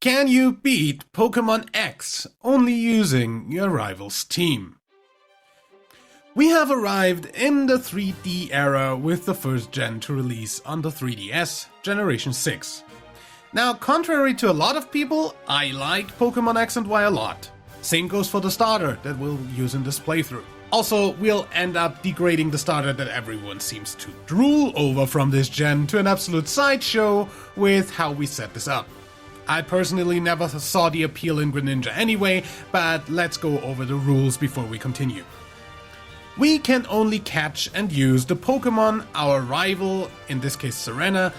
Can you beat Pokemon X only using your rival's team? We have arrived in the 3D era with the first gen to release on the 3DS, Generation 6. Now, contrary to a lot of people, I like Pokemon X and Y a lot. Same goes for the starter that we'll use in this playthrough. Also, we'll end up degrading the starter that everyone seems to drool over from this gen to an absolute sideshow with how we set this up. I personally never saw the appeal in Greninja anyway, but let's go over the rules before we continue. We can only catch and use the Pokemon our rival, in this case Serena,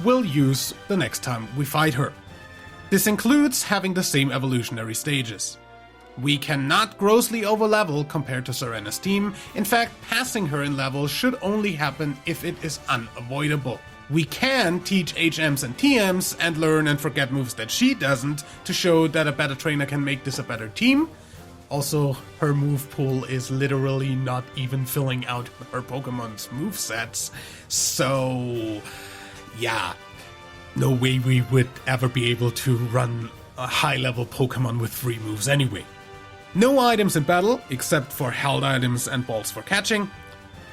will use the next time we fight her. This includes having the same evolutionary stages. We cannot grossly overlevel compared to Serena's team. In fact, passing her in level should only happen if it is unavoidable. We can teach HMs and TMs and learn and forget moves that she doesn't to show that a better trainer can make this a better team. Also, her move pool is literally not even filling out her Pokemon's movesets. So, yeah, no way we would ever be able to run a high-level Pokemon with 3 moves anyway. No items in battle, except for held items and balls for catching.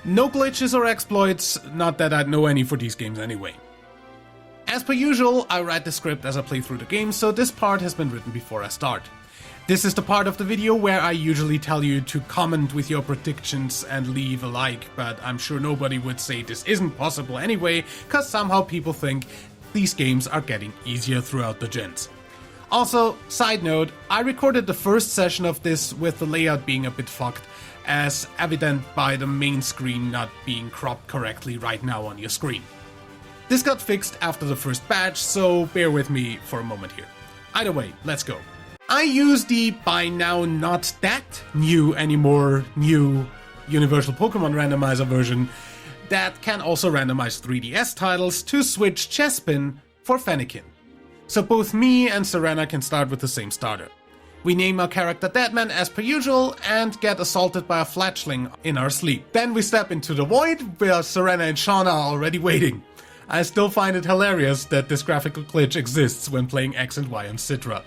No glitches or exploits, not that I'd know any for these games anyway. As per usual, I write the script as I play through the game, so this part has been written before I start. This is the part of the video where I usually tell you to comment with your predictions and leave a like, but I'm sure nobody would say this isn't possible anyway, cause somehow people think these games are getting easier throughout the gens. Also, side note, I recorded the first session of this with the layout being a bit fucked, as evident by the main screen not being cropped correctly right now on your screen. This got fixed after the first batch, so bear with me for a moment here. Either way, let's go. I use the by now not that new anymore new Universal Pokemon Randomizer version that can also randomize 3DS titles to switch Chespin for Fennekin. So both me and Serena can start with the same starter. We name our character Deadman as per usual and get assaulted by a fledgling in our sleep. Then we step into the void where Serena and Shauna are already waiting. I still find it hilarious that this graphical glitch exists when playing X and Y on Citra.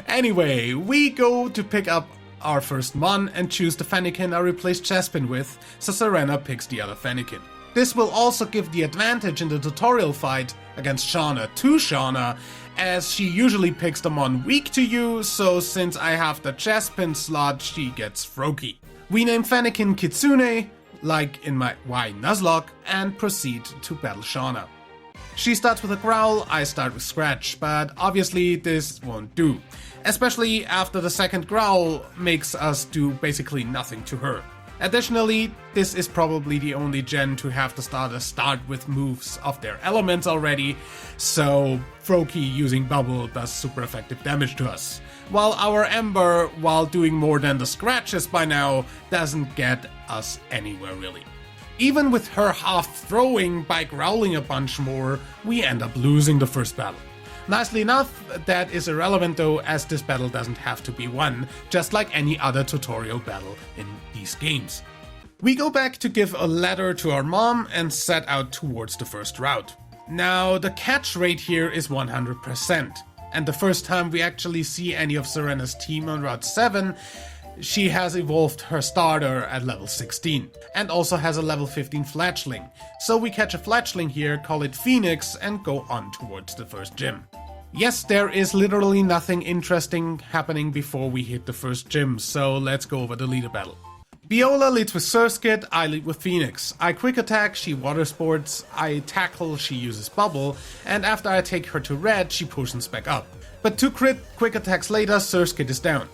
Anyway, we go to pick up our first Mon and choose the Fennekin I replaced Chespin with, so Serena picks the other Fennekin. This will also give the advantage in the tutorial fight against Shauna to Shauna, as she usually picks the Mon weak to you, so since I have the Chespin slot, she gets Froakie. We name Fennekin Kitsune, like in my Y Nuzlocke, and proceed to battle Shauna. She starts with a Growl, I start with Scratch, but obviously this won't do. Especially after the second Growl makes us do basically nothing to her. Additionally, this is probably the only gen to have the starters start with moves of their elements already, so Froakie using Bubble does super effective damage to us. While our Ember, while doing more than the scratches by now, doesn't get us anywhere really. Even with her half throwing by growling a bunch more, we end up losing the first battle. Nicely enough, that is irrelevant though, as this battle doesn't have to be won, just like any other tutorial battle in these games. We go back to give a letter to our mom and set out towards the first route. Now, the catch rate here is 100%, and the first time we actually see any of Serena's team on Route 7, she has evolved her starter at level 16, and also has a level 15 fledgling. So we catch a fledgling here, call it Phoenix, and go on towards the first gym. Yes, there is literally nothing interesting happening before we hit the first gym, so let's go over the leader battle. Viola leads with Surskit, I lead with Phoenix. I quick attack, she water sports, I tackle, she uses bubble, and after I take her to red, she pushes back up. But 2 quick attacks later, Surskit is down.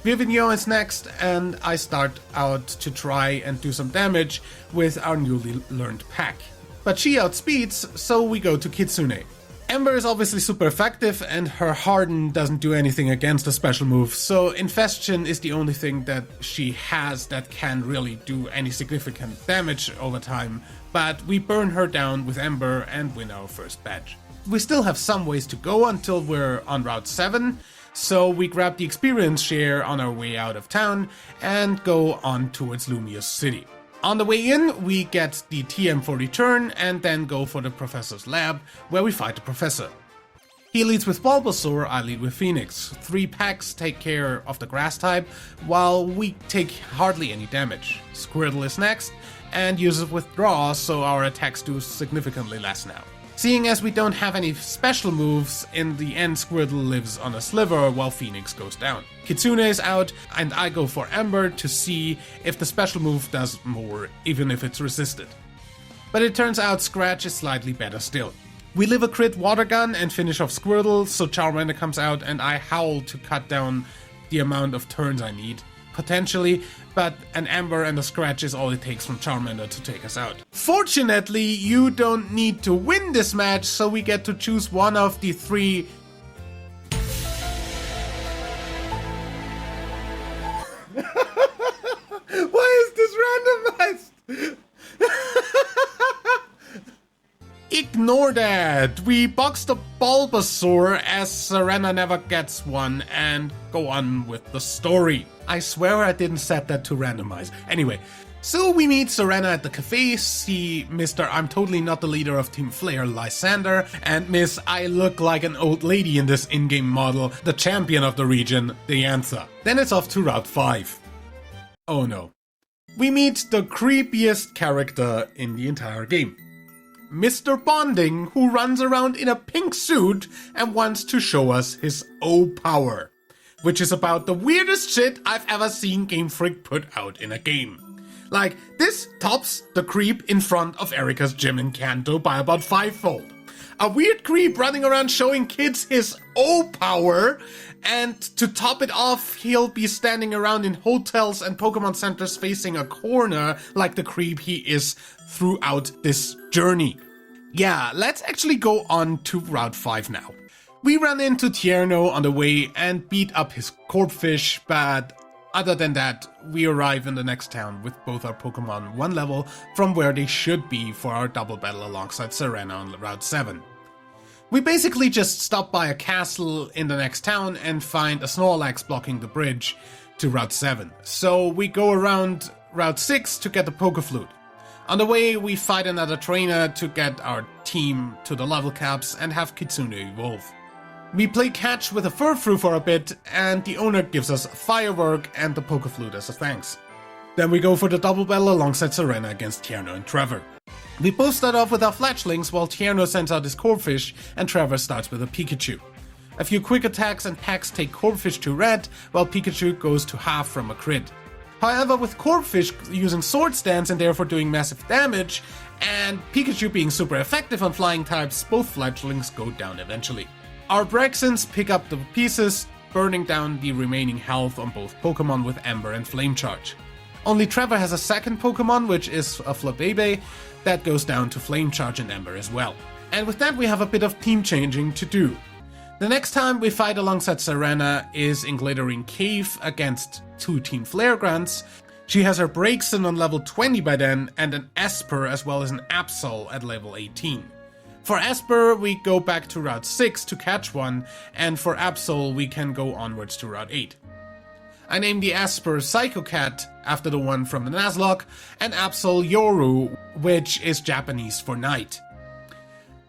Vivignon is next, and I start out to try and do some damage with our newly learned pack. But she outspeeds, so we go to Kitsune. Ember is obviously super effective, and her Harden doesn't do anything against a special move, so Infestion is the only thing that she has that can really do any significant damage over time, but we burn her down with Ember and win our first badge. We still have some ways to go until we're on Route 7, so we grab the experience share on our way out of town and go on towards Lumious City. On the way in, we get the TM for return and then go for the professor's lab, where we fight the professor. He leads with Bulbasaur, I lead with Phoenix. 3 packs take care of the grass type, while we take hardly any damage. Squirtle is next, and uses Withdraw, so our attacks do significantly less now. Seeing as we don't have any special moves, in the end Squirtle lives on a sliver while Phoenix goes down. Kitsune is out, and I go for Ember to see if the special move does more, even if it's resisted. But it turns out Scratch is slightly better still. We live a crit Water Gun and finish off Squirtle, so Charmander comes out and I howl to cut down the amount of turns I need, potentially, but an Ember and a Scratch is all it takes from Charmander to take us out. Fortunately, you don't need to win this match, so we get to choose one of the 3... Why is this randomized? Ignore that! We box the Bulbasaur as Serena never gets one and go on with the story. I swear I didn't set that to randomize. Anyway, so we meet Serena at the cafe, see Mr. I'm totally not the leader of Team Flare, Lysander, and Miss I look like an old lady in this in-game model, the champion of the region, Diantha. Then it's off to Route 5. Oh no. We meet the creepiest character in the entire game. Mr. Bonding, who runs around in a pink suit and wants to show us his O-Power, which is about the weirdest shit I've ever seen Game Freak put out in a game. Like, this tops the creep in front of Erika's gym in Kanto by about 5-fold. A weird creep running around showing kids his O-Power, and to top it off, he'll be standing around in hotels and Pokemon centers facing a corner like the creep he is throughout this journey. Yeah, let's actually go on to Route 5 now. We run into Tierno on the way and beat up his Corphish, but other than that, we arrive in the next town with both our Pokemon 1 level from where they should be for our double battle alongside Serena on Route 7. We basically just stop by a castle in the next town and find a Snorlax blocking the bridge to Route 7. So we go around Route 6 to get the Pokeflute. On the way, we fight another trainer to get our team to the level caps and have Kitsune evolve. We play catch with a Furfrou for a bit, and the owner gives us a Firework and the Pokeflute as a thanks. Then we go for the double battle alongside Serena against Tierno and Trevor. We both start off with our Fletchlings while Tierno sends out his Corphish and Trevor starts with a Pikachu. A few quick attacks and packs take Corphish to red, while Pikachu goes to half from a crit. However, with Corphish using Sword Stance and therefore doing massive damage, and Pikachu being super effective on flying types, both Fletchlings go down eventually. Our Braixens pick up the pieces, burning down the remaining health on both Pokemon with Ember and Flame Charge. Only Trevor has a second Pokemon, which is a Flabebe, that goes down to Flame Charge and Ember as well. And with that we have a bit of team changing to do. The next time we fight alongside Serena is in Glittering Cave against 2 Team Flare Grunts. She has her Braixen on level 20 by then, and an Esper as well as an Absol at level 18. For Esper, we go back to Route 6 to catch one, and for Absol, we can go onwards to Route 8. I named the Esper Psycho Cat after the one from the Nuzlocke, and Absol Yoru, which is Japanese for night.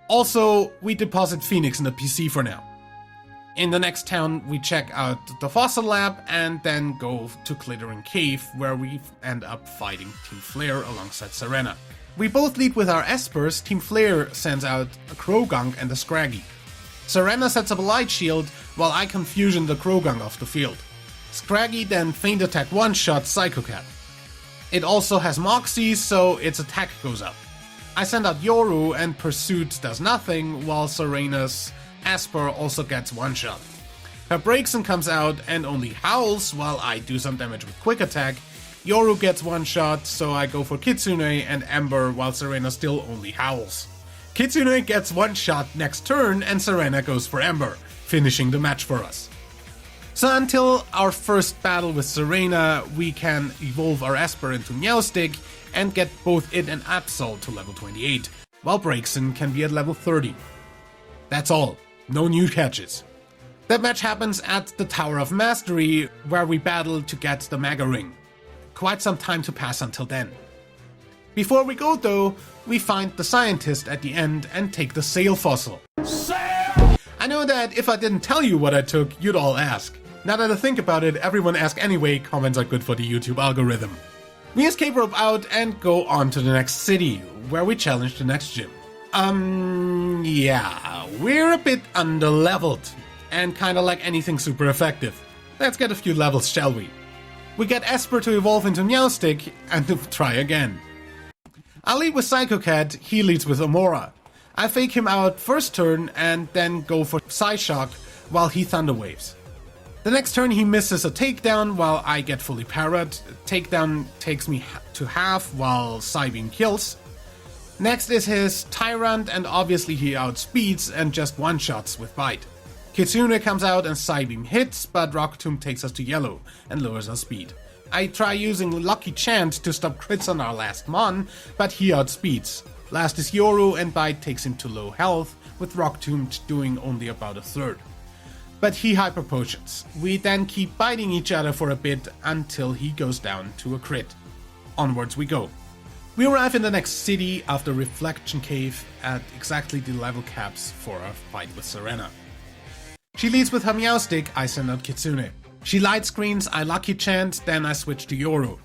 Also, we deposit Phoenix in the PC for now. In the next town, we check out the Fossil Lab and then go to Glittering Cave, where we end up fighting Team Flare alongside Serena. We both lead with our Espers. Team Flare sends out a Krogunk and a Scraggy. Serena sets up a Light Shield, while I confusion the Krogunk off the field. Scraggy then Feint Attack one-shot Psycho Cat. It also has Moxie, so its attack goes up. I send out Yoru and Pursuit does nothing, while Serena's Esper also gets one-shot. Her Braixen comes out and only howls while I do some damage with Quick Attack. Yoru gets one shot, so I go for Kitsune and Ember while Serena still only howls. Kitsune gets one shot next turn and Serena goes for Ember, finishing the match for us. So until our first battle with Serena, we can evolve our Esper into Meowstic and get both it and Absol to level 28, while Braixen can be at level 30. That's all, no new catches. That match happens at the Tower of Mastery, where we battle to get the Mega Ring. Quite some time to pass until then. Before we go though, we find the scientist at the end and take the Sail Fossil. Sail! I know that if I didn't tell you what I took, you'd all ask. Now that I think about it, everyone asks anyway, comments are good for the YouTube algorithm. We escape rope out and go on to the next city, where we challenge the next gym. Yeah, we're a bit under-leveled, and kinda like anything super effective. Let's get a few levels, shall we? We get Esper to evolve into Meowstic, and to try again. I lead with Psycho Cat, he leads with Amora. I fake him out first turn, and then go for Psyshock while he Thunder Waves. The next turn he misses a takedown while I get fully parried. Takedown takes me to half while Psybeam kills. Next is his Tyrant, and obviously he outspeeds and just one-shots with Bite. Kitsune comes out and Psybeam hits, but Rocket Tomb takes us to yellow and lowers our speed. I try using Lucky Chant to stop crits on our last Mon, but he outspeeds. Last is Yoru, and Bite takes him to low health, with Rocket Tomb doing only about a third. But he hyper potions. We then keep biting each other for a bit until he goes down to a crit. Onwards we go. We arrive in the next city after Reflection Cave at exactly the level caps for our fight with Serena. She leads with her Meowstic, I send out Kitsune. She light screens, I Lucky Chant, then I switch to Yoru.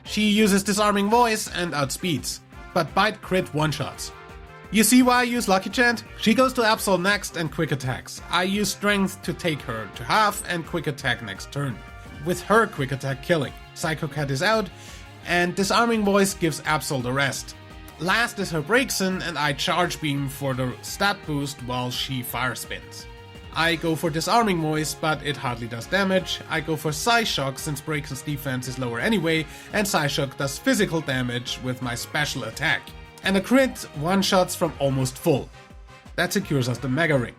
She uses Disarming Voice and outspeeds, but Bite crit one-shots. You see why I use Lucky Chant? She goes to Absol next and quick attacks. I use Strength to take her to half and quick attack next turn, with her quick attack killing. Psycho Cat is out, and Disarming Voice gives Absol the rest. Last is her Breakson, and I Charge Beam for the stat boost while she Fire Spins. I go for Disarming Voice, but it hardly does damage. I go for Psyshock since Breakson's defense is lower anyway, and Psyshock does physical damage with my special attack. And a crit one-shots from almost full. That secures us the Mega Ring.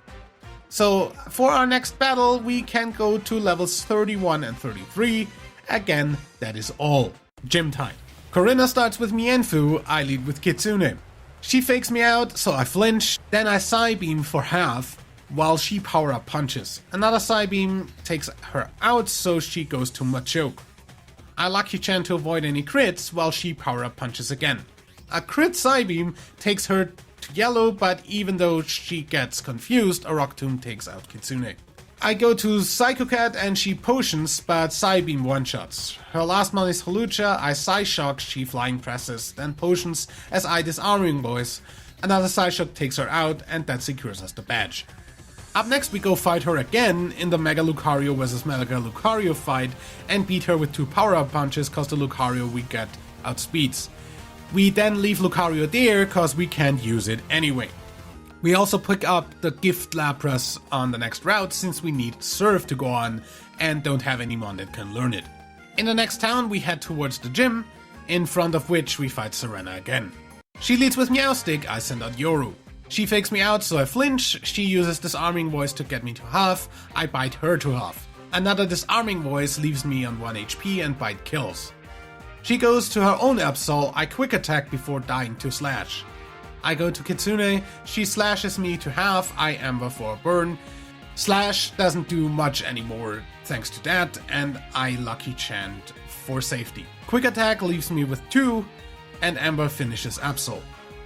So for our next battle, we can go to levels 31 and 33. Again, that is all. Gym time. Corinna starts with Mienfu, I lead with Kitsune. She fakes me out, so I flinch, then I Psybeam for half, while she power-up punches. Another Psybeam takes her out, so she goes to Machoke. I Lucky Chant to avoid any crits, while she power-up punches again. A crit Psybeam takes her to yellow, but even though she gets confused, a Rock Tomb takes out Kitsune. I go to Psycho Cat and she potions, but Psybeam one-shots. Her last one is Holucha, I Psyshock, she Flying Presses, then potions as I Disarming Voice. Another Psyshock takes her out, and that secures us the badge. Up next we go fight her again in the Mega Lucario vs Mega Lucario fight and beat her with 2 power-up punches cause the Lucario we get outspeeds. We then leave Lucario there cause we can't use it anyway. We also pick up the Gift Lapras on the next route since we need Surf to go on and don't have anyone that can learn it. In the next town we head towards the gym, in front of which we fight Serena again. She leads with Meowstic, I send out Yoru. She fakes me out, so I flinch. She uses Disarming Voice to get me to half. I bite her to half. Another Disarming Voice leaves me on 1 HP and Bite kills. She goes to her own Absol. I quick attack before dying to slash. I go to Kitsune. She slashes me to half. I Amber for a burn. Slash doesn't do much anymore thanks to that, and I Lucky Chant for safety. Quick attack leaves me with 2, and Amber finishes Absol.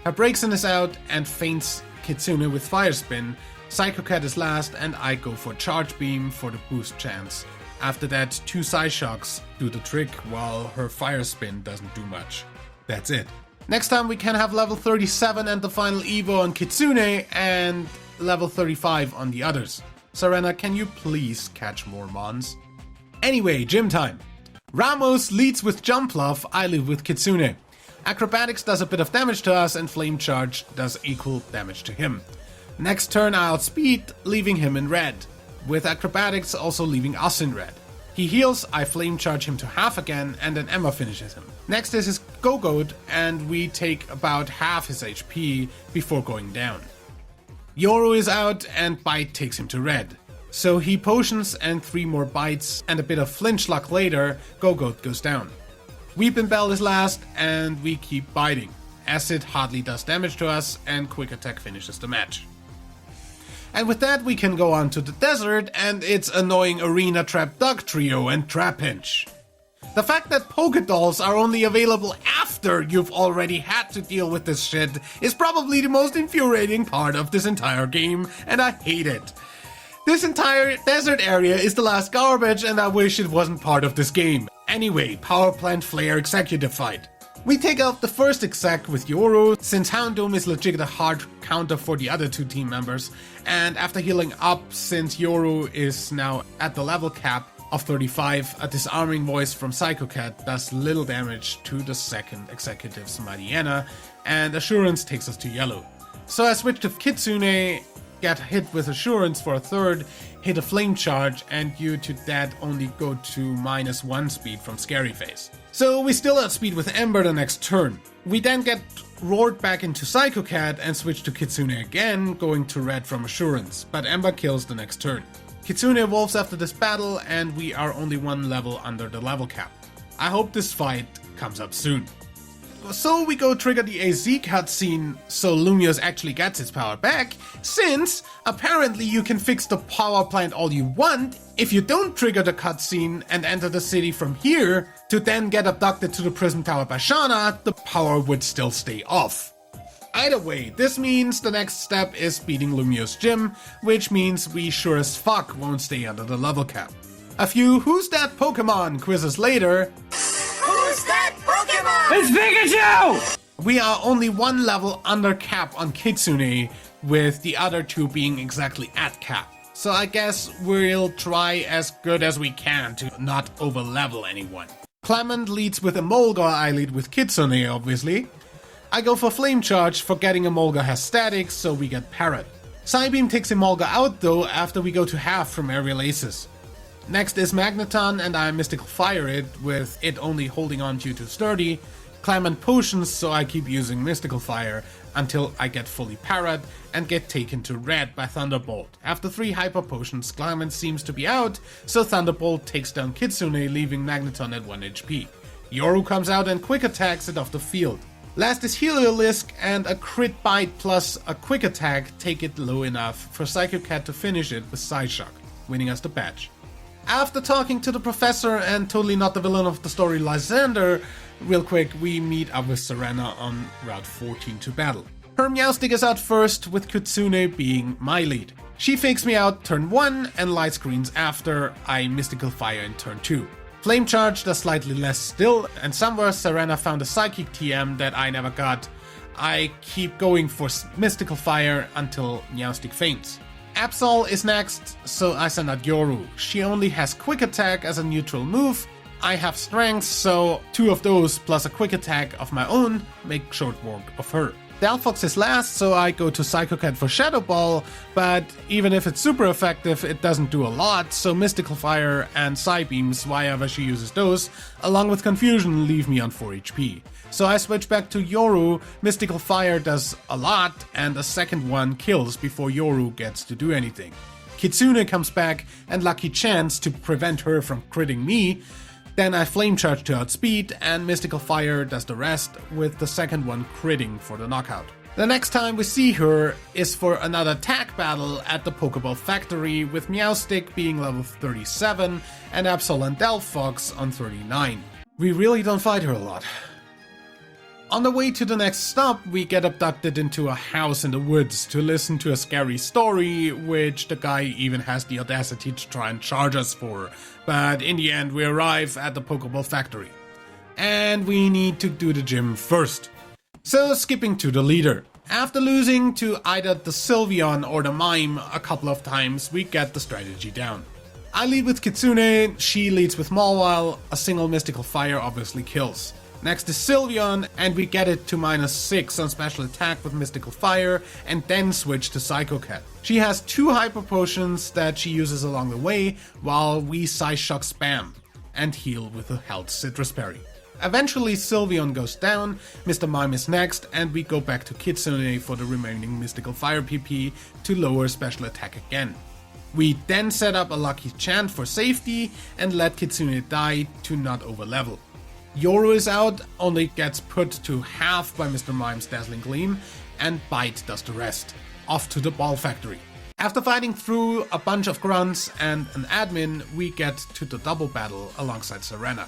Her Breakson is out and feints Kitsune with Fire Spin. Psycho Cat is last and I go for Charge Beam for the boost chance. After that, 2 Psyshocks do the trick while her Fire Spin doesn't do much. That's it. Next time we can have level 37 and the final Evo on Kitsune and level 35 on the others. Serena, can you please catch more Mons? Anyway, gym time. Ramos leads with Jump Love, I lead with Kitsune. Acrobatics does a bit of damage to us and Flame Charge does equal damage to him. Next turn I outspeed, leaving him in red, with Acrobatics also leaving us in red. He heals, I Flame Charge him to half again, and then Emma finishes him. Next is his Go-Goat, and we take about half his HP before going down. Yoru is out and Bite takes him to red. So he potions and 3 more bites, and a bit of flinch luck later, Go-Goat goes down. Weepin' Bell is last, and we keep biting. Acid hardly does damage to us, and Quick Attack finishes the match. And with that we can go on to the desert and its annoying Arena Trap Dog Trio and Trapinch. The fact that Pokedolls are only available after you've already had to deal with this shit is probably the most infuriating part of this entire game, and I hate it. This entire desert area is the last garbage and I wish it wasn't part of this game. Anyway, Power Plant Flare Executive Fight. We take out the first exec with Yoru, since Houndoom is legit a hard counter for the other two team members, and after healing up, since Yoru is now at the level cap of 35, a disarming voice from Psycho Cat does little damage to the second executive's Mariana, and Assurance takes us to yellow. So I switch to Kitsune, get hit with Assurance for a third, hit a Flame Charge, and due to that only go to -1 speed from Scary Face. So we still outspeed with Ember the next turn. We then get roared back into Psycho Cat and switch to Kitsune again, going to red from Assurance, but Ember kills the next turn. Kitsune evolves after this battle and we are only one level under the level cap. I hope this fight comes up soon. So we go trigger the AZ cutscene so Lumiose actually gets its power back, since apparently you can fix the power plant all you want if you don't trigger the cutscene and enter the city from here to then get abducted to the prison tower by Shana, the power would still stay off. Either way, this means the next step is beating Lumio's gym, which means we sure as fuck won't stay under the level cap. A few Who's That Pokemon quizzes later. Who's that Pokemon? It's Pikachu! We are only one level under cap on Kitsune, with the other two being exactly at cap. So I guess we'll try as good as we can to not over-level anyone. Clement leads with Emolga, I lead with Kitsune obviously. I go for Flame Charge, forgetting Emolga has static, so we get Parrot. Psybeam takes Emolga out though after we go to half from Aerial Aces. Next is Magneton and I Mystical Fire it, with it only holding on due to sturdy. Clement Potions, so I keep using Mystical Fire until I get fully Parrot and get taken to red by Thunderbolt. After 3 Hyper Potions, Clement seems to be out, so Thunderbolt takes down Kitsune, leaving Magneton at 1 HP. Yoru comes out and quick attacks it off the field. Last is Heliolisk, and a crit bite plus a quick attack take it low enough for Psycho Cat to finish it with Psyshock, winning us the badge. After talking to the professor and totally not the villain of the story Lysander, real quick, we meet up with Serena on Route 14 to battle. Her Meowstic is out first, with Kitsune being my lead. She fakes me out turn 1 and light screens after I Mystical Fire in turn 2. Flame Charge does slightly less still, and somewhere Serena found a Psychic TM that I never got. I keep going for Mystical Fire until Meowstic faints. Absol is next, so I send out Yoru. She only has Quick Attack as a neutral move. I have Strength, so 2 of those plus a Quick Attack of my own make short work of her. Delphox is last, so I go to Psycho Cat for Shadow Ball, but even if it's super effective, it doesn't do a lot, so Mystical Fire and Psybeams, whenever she uses those, along with Confusion, leave me on 4 HP. So I switch back to Yoru, Mystical Fire does a lot, and a second one kills before Yoru gets to do anything. Kitsune comes back, and Lucky Chance to prevent her from critting me. Then I Flame Charge to outspeed, and Mystical Fire does the rest, with the second one critting for the knockout. The next time we see her is for another tag battle at the Pokeball Factory, with Meowstic being level 37 and Absol and Delphox on 39. We really don't fight her a lot. On the way to the next stop, we get abducted into a house in the woods to listen to a scary story, which the guy even has the audacity to try and charge us for. But in the end, we arrive at the Pokeball Factory. And we need to do the gym first. So skipping to the leader. After losing to either the Sylveon or the Mime a couple of times, we get the strategy down. I lead with Kitsune, she leads with Mawile, a single Mystical Fire obviously kills. Next is Sylveon, and we get it to -6 on special attack with Mystical Fire, and then switch to Psycho Cat. She has 2 Hyper Potions that she uses along the way, while we Psyshock spam, and heal with a Health Citrus Berry. Eventually Sylveon goes down, Mr. Mime is next, and we go back to Kitsune for the remaining Mystical Fire PP to lower special attack again. We then set up a Lucky Chant for safety, and let Kitsune die to not overlevel. Yoru is out, only gets put to half by Mr. Mime's Dazzling Gleam, and Bite does the rest. Off to the Ball Factory. After fighting through a bunch of grunts and an admin, we get to the double battle alongside Serena.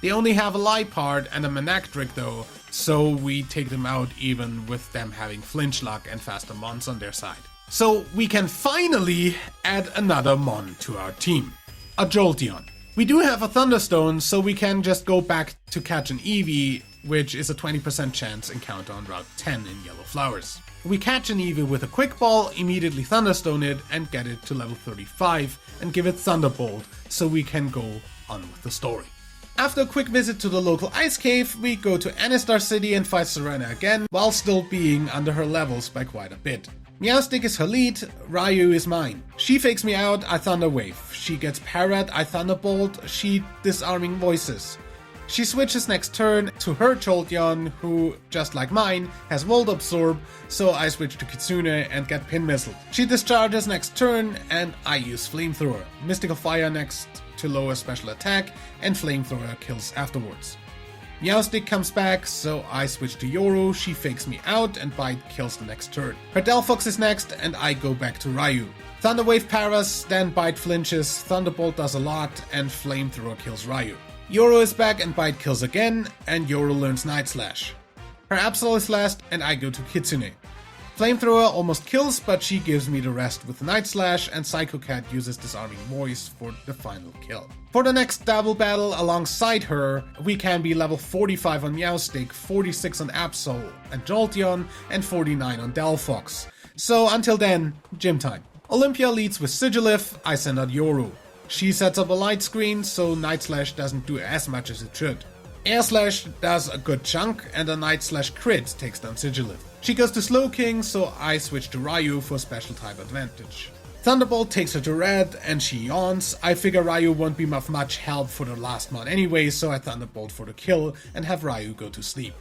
They only have a Liepard and a Manectric though, so we take them out even with them having Flinch Luck and faster mons on their side. So we can finally add another mon to our team, a Jolteon. We do have a Thunderstone, so we can just go back to catch an Eevee, which is a 20% chance encounter on Route 10 in Yellow Flowers. We catch an Eevee with a Quick Ball, immediately Thunderstone it, and get it to level 35, and give it Thunderbolt, so we can go on with the story. After a quick visit to the local ice cave, we go to Anistar City and fight Serena again, while still being under her levels by quite a bit. Meowstic is her lead, Ryu is mine. She fakes me out, I Thunder Wave. She gets Parrot, I Thunderbolt, she Disarming Voices. She switches next turn to her Jolteon, who, just like mine, has Volt Absorb, so I switch to Kitsune and get Pin Missile. She discharges next turn, and I use Flamethrower. Mystical Fire next to lower special attack, and Flamethrower kills afterwards. Meowstic comes back, so I switch to Yoru, she fakes me out, and Bite kills the next turn. Her Delphox is next, and I go back to Ryu. Thunder Wave paras, then Bite flinches, Thunderbolt does a lot, and Flamethrower kills Ryu. Yoru is back and Bite kills again, and Yoru learns Night Slash. Her Absol is last, and I go to Kitsune. Flamethrower almost kills, but she gives me the rest with Night Slash, and Psycho Cat uses Disarming Voice for the final kill. For the next double battle alongside her, we can be level 45 on Meowstic, 46 on Absol and Jolteon, and 49 on Delphox. So until then, gym time. Olympia leads with Sigilyph, I send out Yoru. She sets up a light screen, so Night Slash doesn't do as much as it should. Air Slash does a good chunk, and a Night Slash crit takes down Sigilyph. She goes to Slowking, so I switch to Ryu for special type advantage. Thunderbolt takes her to red, and she yawns. I figure Ryu won't be of much help for the last mon anyway, so I Thunderbolt for the kill, and have Ryu go to sleep.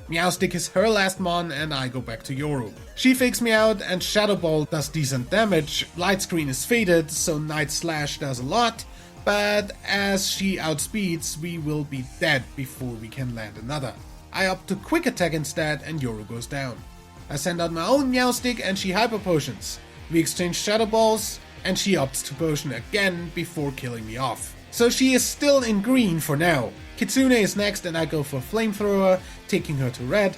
Meowstic is her last mon, and I go back to Yoru. She fakes me out, and Shadow Ball does decent damage. Light Screen is faded, so Night Slash does a lot, but as she outspeeds, we will be dead before we can land another. I opt to Quick Attack instead, and Yoru goes down. I send out my own Meowstic, and she Hyper Potions. We exchange Shadow Balls, and she opts to potion again before killing me off. So she is still in green for now. Kitsune is next, and I go for Flamethrower, taking her to red,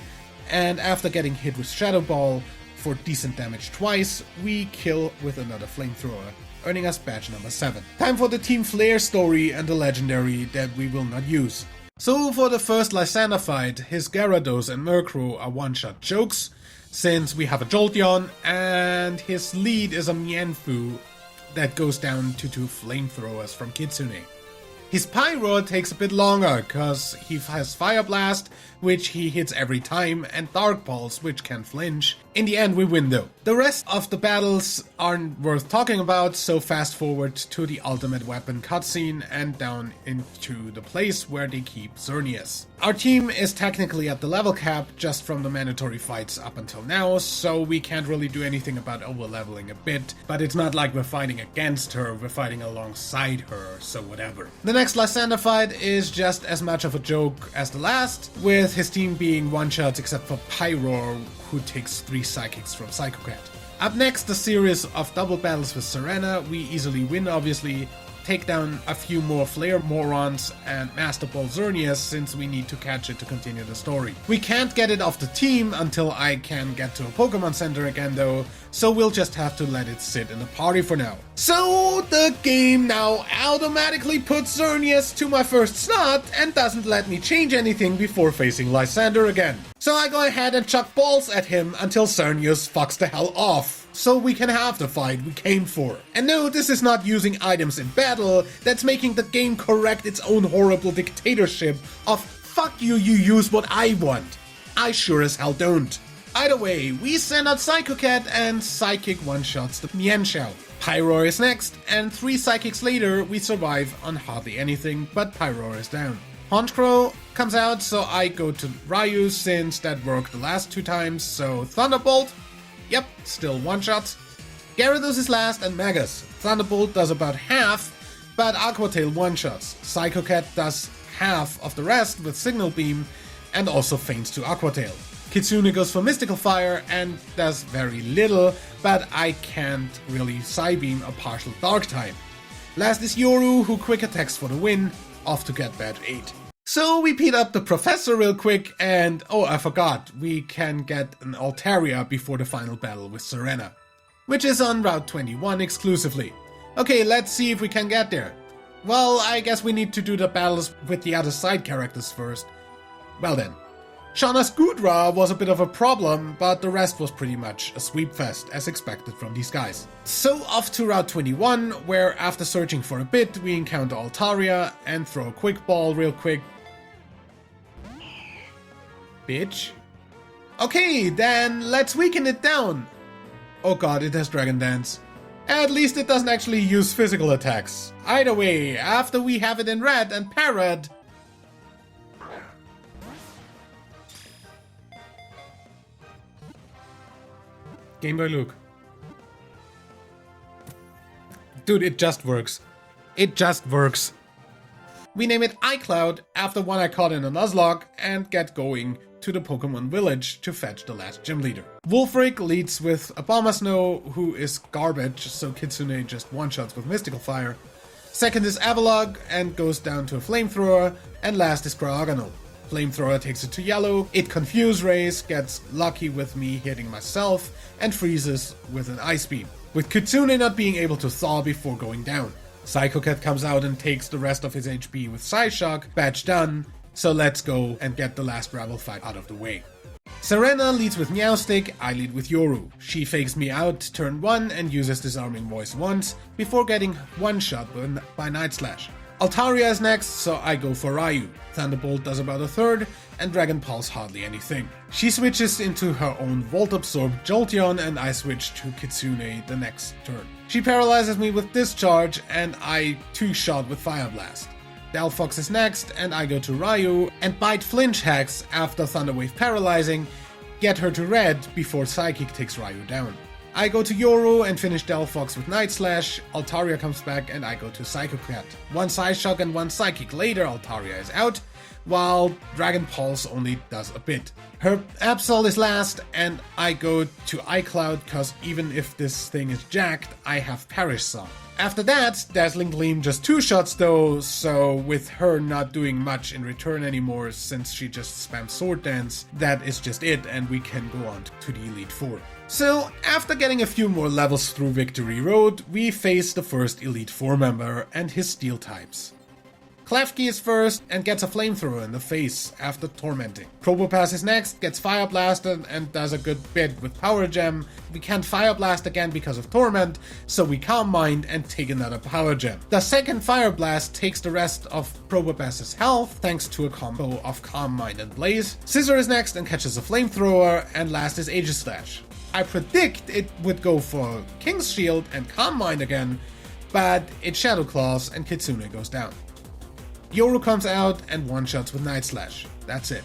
and after getting hit with Shadow Ball for decent damage twice, we kill with another Flamethrower, earning us badge number 7. Time for the Team Flare story and the legendary that we will not use. So for the first Lysander fight, his Gyarados and Murkrow are one-shot jokes, since we have a Jolteon, and his lead is a Mienfoo that goes down to 2 Flamethrowers from Kitsune. His Pyro takes a bit longer, cause he has Fire Blast, which he hits every time, and Dark Pulse, which can flinch. In the end, we win though. The rest of the battles aren't worth talking about, so fast forward to the Ultimate Weapon cutscene and down into the place where they keep Xerneas. Our team is technically at the level cap just from the mandatory fights up until now, so we can't really do anything about over-leveling a bit, but it's not like we're fighting against her, we're fighting alongside her, so whatever. The next Lysander fight is just as much of a joke as the last, with his team being one-shots except for Pyro, who takes 3 Psychics from Psycho Cat. Up next, a series of double battles with Serena. We easily win, obviously, take down a few more Flare Morons, and Master Ball Xerneas, since we need to catch it to continue the story. We can't get it off the team until I can get to a Pokemon Center again though, so we'll just have to let it sit in the party for now. So the game now automatically puts Xerneas to my first slot and doesn't let me change anything before facing Lysander again. So I go ahead and chuck balls at him until Xerneas fucks the hell off, so we can have the fight we came for. And no, this is not using items in battle, that's making the game correct its own horrible dictatorship of fuck you, you use what I want. I sure as hell don't. Either way, we send out Psycho Cat and Psychic one-shots the Mienshao. Pyro is next, and 3 Psychics later we survive on hardly anything, but Pyro is down. Honchkrow comes out, so I go to Ryu since that worked the last 2 times, so Thunderbolt. Yep, still one-shots. Gyarados is last, and Magus. Thunderbolt does about half, but Aqua Tail one-shots. Psycho Cat does half of the rest with Signal Beam, and also feints to Aqua Tail. Kitsune goes for Mystical Fire and does very little, but I can't really Psybeam a partial Dark type. Last is Yoru, who quick attacks for the win, off to get badge 8. So we beat up the Professor real quick, and oh, I forgot, we can get an Altaria before the final battle with Serena. which is on Route 21 exclusively. Okay, let's see if we can get there. Well, I guess we need to do the battles with the other side characters first. Well then. Shauna's Gudra was a bit of a problem, but the rest was pretty much a sweep fest, as expected from these guys. So off to Route 21, where after searching for a bit, we encounter Altaria and throw a quick ball real quick. Bitch. Okay, then let's weaken it down. Oh god, it has Dragon Dance. At least it doesn't actually use physical attacks. Either way, after we have it in red and parried... Game Boy Luke. Dude, it just works. It just works. We name it iCloud after one I caught in a Nuzlocke and get going to the Pokemon Village to fetch the last gym leader. Wulfric leads with Abomasnow, who is garbage, so Kitsune just one-shots with Mystical Fire. Second is Avalugg and goes down to a Flamethrower, and last is Cryogonal. Flamethrower takes it to yellow, it Confuse Rays, gets lucky with me hitting myself, and freezes with an Ice Beam, with Kitsune not being able to thaw before going down. Psycho Cat comes out and takes the rest of his HP with Psyshock, batch done, so let's go and get the last rival fight out of the way. Serena leads with Meowstic, I lead with Yoru. She fakes me out turn 1 and uses Disarming Voice once, before getting one-shot by Night Slash. Altaria is next, so I go for Ryu. Thunderbolt does about a third, and Dragon Pulse hardly anything. She switches into her own Volt-absorbed Jolteon, and I switch to Kitsune the next turn. She paralyzes me with Discharge, and I two-shot with Fire Blast. Delphox is next, and I go to Ryu, and bite Flinch Hex after Thunderwave paralyzing, get her to red before Psychic takes Ryu down. I go to Yoru and finish Delphox with Night Slash, Altaria comes back and I go to Psycho Cat. One Psyshock and one Psychic later, Altaria is out, while Dragon Pulse only does a bit. Her Absol is last and I go to iCloud cause even if this thing is jacked, I have Perish Song. After that, Dazzling Gleam just two-shots though, so with her not doing much in return anymore since she just spams Sword Dance, that is just it and we can go on to the Elite Four. So, after getting a few more levels through Victory Road, we face the first Elite Four member and his Steel types. Klefki is first and gets a Flamethrower in the face after tormenting. Probopass is next, gets Fire Blasted and does a good bit with Power Gem. We can't Fire Blast again because of Torment, so we Calm Mind and take another Power Gem. The second Fire Blast takes the rest of Probopass's health thanks to a combo of Calm Mind and Blaze. Scissor is next and catches a Flamethrower, and last is Aegislash. I predict it would go for King's Shield and Calm Mind again, but it Shadow Claws and Kitsune goes down. Yoru comes out and one-shots with Night Slash. That's it.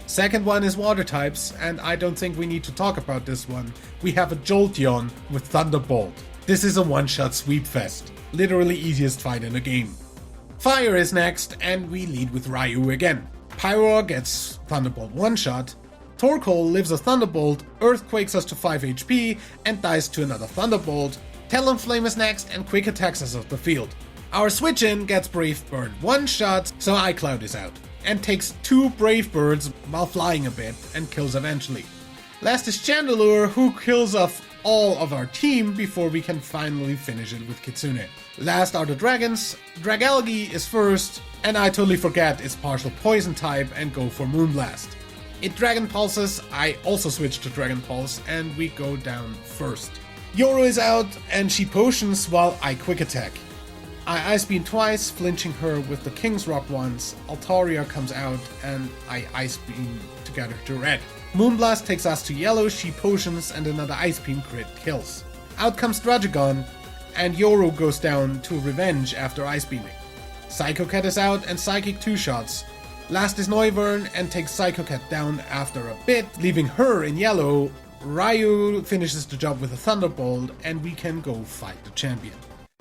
Second one is Water types, and I don't think we need to talk about this one. We have a Jolteon with Thunderbolt. This is a one-shot sweep fest. Literally easiest fight in the game. Fire is next, and we lead with Ryu again. Pyroar gets Thunderbolt one-shot. Torkoal lives a Thunderbolt, Earthquakes us to 5 HP, and dies to another Thunderbolt. Talonflame is next, and Quick attacks us off the field. Our switch-in gets Brave Bird one-shot, so iCloud is out, and takes 2 Brave Birds while flying a bit, and kills eventually. Last is Chandelure, who kills off all of our team before we can finally finish it with Kitsune. Last are the dragons. Dragalge is first, and I totally forget its partial poison type and go for Moonblast. It Dragon Pulses, I also switch to Dragon Pulse, and we go down first. Yoru is out, and she potions while I Quick Attack. I Ice Beam twice, flinching her with the King's Rock once. Altaria comes out, and I Ice Beam to get her to red. Moonblast takes us to yellow, she potions, and another Ice Beam crit kills. Out comes Dragon, and Yoru goes down to revenge after Ice Beaming. Psycho Cat is out, and Psychic two-shots. Last is Noivern, and takes Psycho Cat down after a bit, leaving her in yellow. Ryu finishes the job with a Thunderbolt, and we can go fight the champion.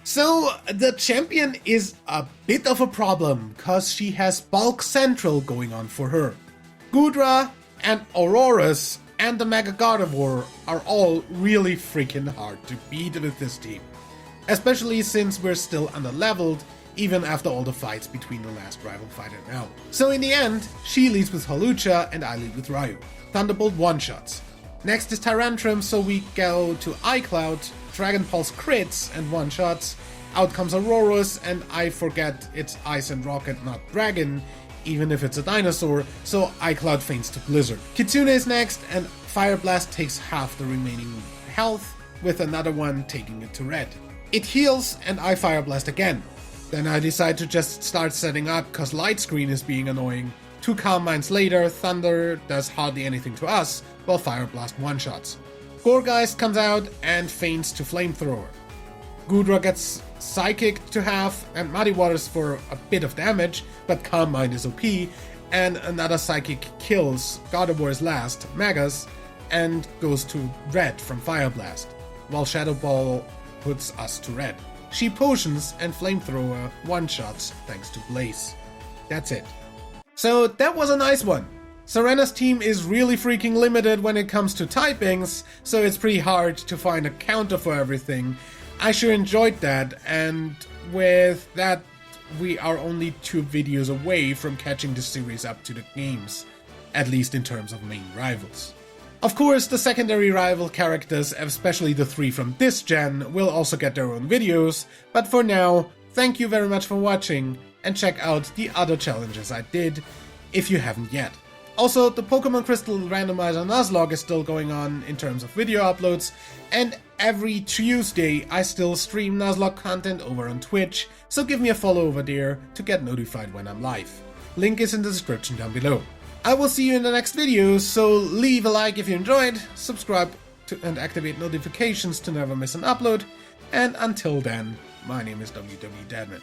So, the champion is a bit of a problem, cause she has Bulk Central going on for her. Gudra and Aurorus and the Mega Gardevoir are all really freaking hard to beat with this team. Especially since we're still underleveled, even after all the fights between the last rival fighter and now. So in the end, she leads with Hawlucha and I lead with Ryu. Thunderbolt one-shots. Next is Tyrantrum, so we go to iCloud, Dragon Pulse crits and one-shots. Out comes Aurorus, and I forget it's Ice and Rocket, not Dragon, even if it's a dinosaur, so iCloud faints to Blizzard. Kitsune is next, and Fire Blast takes half the remaining health, with another one taking it to red. It heals, and I Fire Blast again. Then I decide to just start setting up, cause Light Screen is being annoying. 2 Calm Minds later, Thunder does hardly anything to us, while Fire Blast one-shots. Goregeist comes out and faints to Flamethrower. Gudra gets Psychic to half, and Muddy Waters for a bit of damage, but Calm Mind is OP, and another Psychic kills Gardevoir's last, Magus, and goes to red from Fire Blast, while Shadow Ball puts us to red. She potions and Flamethrower one-shots thanks to Blaze. That's it. So that was a nice one. Serena's team is really freaking limited when it comes to typings, so it's pretty hard to find a counter for everything. I sure enjoyed that, and with that, we are only 2 videos away from catching the series up to the games, at least in terms of main rivals. Of course, the secondary rival characters, especially the 3 from this gen, will also get their own videos, but for now, thank you very much for watching, and check out the other challenges I did, if you haven't yet. Also, the Pokemon Crystal Randomizer Nuzlocke is still going on in terms of video uploads, and every Tuesday I still stream Nuzlocke content over on Twitch, so give me a follow over there to get notified when I'm live. Link is in the description down below. I will see you in the next video, so leave a like if you enjoyed, subscribe and activate notifications to never miss an upload, and until then, my name is WW Dadman.